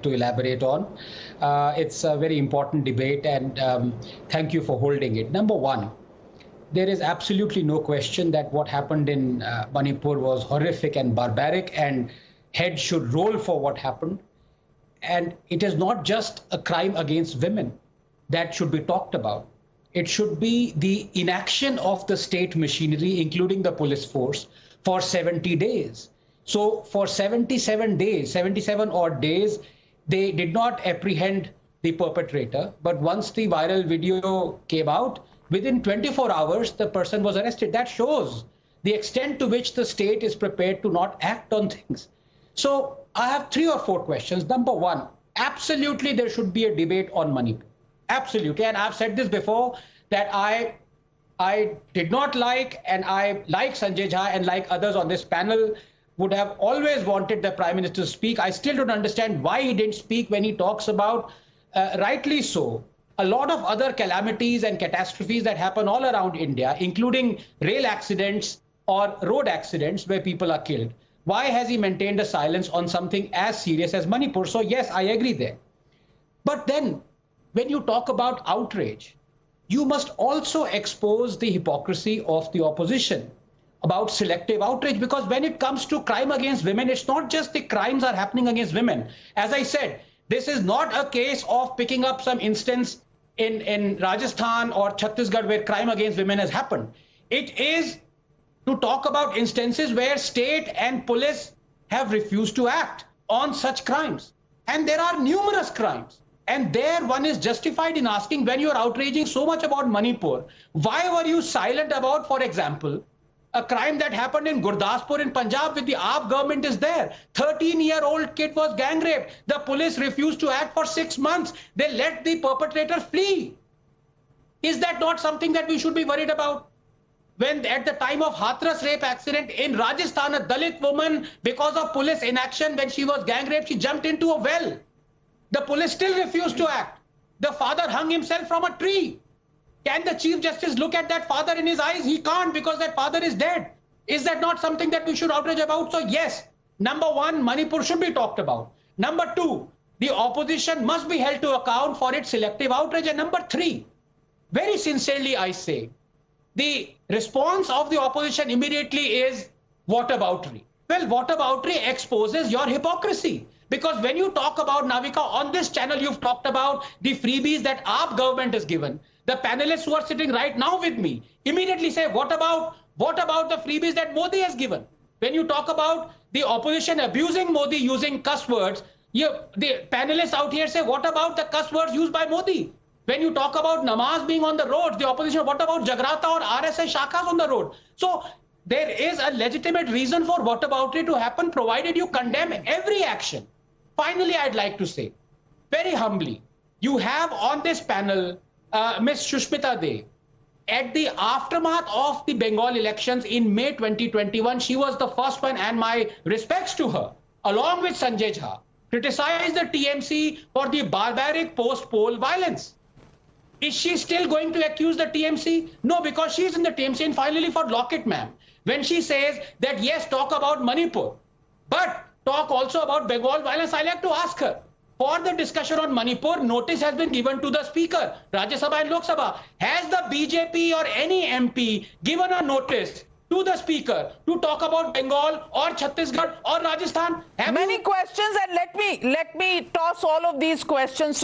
to elaborate on. It's a very important debate, and thank you for holding it. Number one, there is absolutely no question that what happened in Manipur was horrific and barbaric, and heads should roll for what happened. And it is not just a crime against women that should be talked about. It should be the inaction of the state machinery, including the police force, for 70 days. So for 77 days, 77 odd days, they did not apprehend the perpetrator. But once the viral video came out, within 24 hours, the person was arrested. That shows the extent to which the state is prepared to not act on things. So I have 3 or 4 questions. Number one, absolutely there should be a debate on Manipur. Absolutely. And I've said this before, that I did not like, and I, like Sanjay Jha and like others on this panel, would have always wanted the Prime Minister to speak. I still don't understand why he didn't speak when he talks about, rightly so, a lot of other calamities and catastrophes that happen all around India, including rail accidents or road accidents where people are killed. Why has he maintained a silence on something as serious as Manipur? So yes, I agree there. But then when you talk about outrage, you must also expose the hypocrisy of the opposition about selective outrage, because when it comes to crime against women, it's not just the crimes are happening against women. As I said, this is not a case of picking up some instance in Rajasthan or Chhattisgarh where crime against women has happened. It is to talk about instances where state and police have refused to act on such crimes. And there are numerous crimes. And there one is justified in asking, when you're outraging so much about Manipur, why were you silent about, for example, a crime that happened in Gurdaspur in Punjab with the AAP government is there. 13-year-old kid was gang raped. The police refused to act for 6 months. They let the perpetrator flee. Is that not something that we should be worried about? When at the time of Hathras rape accident in Rajasthan, a Dalit woman, because of police inaction, when she was gang raped, she jumped into a well. The police still refused to act. The father hung himself from a tree. Can the Chief Justice look at that father in his eyes? He can't, because that father is dead. Is that not something that we should outrage about? So yes, number one, Manipur should be talked about. Number two, the opposition must be held to account for its selective outrage. And number three, very sincerely I say, the response of the opposition immediately is whataboutery. Well, whataboutery exposes your hypocrisy. Because when you talk about, Navika, on this channel, you've talked about the freebies that our government has given. The panelists who are sitting right now with me immediately say, what about the freebies that Modi has given? When you talk about the opposition abusing Modi using cuss words, the panelists out here say, what about the cuss words used by Modi? When you talk about namaz being on the roads, the opposition, what about Jagrata or RSS shakas on the road? So there is a legitimate reason for whataboutery to happen, provided you condemn every action. Finally, I'd like to say, very humbly, you have on this panel Ms. Shushmita De. At the aftermath of the Bengal elections in May 2021, she was the first one, and my respects to her, along with Sanjay Jha, criticized the TMC for the barbaric post-poll violence. Is she still going to accuse the TMC? No, because she's in the TMC. And finally, for Lockett, ma'am, when she says that, yes, talk about Manipur, but talk also about Bengal violence, I like to ask her, for the discussion on Manipur, notice has been given to the Speaker, Rajya Sabha and Lok Sabha. Has the BJP or any MP given a notice to the Speaker to talk about Bengal or Chhattisgarh or Rajasthan? Many questions, and let me toss all of these questions.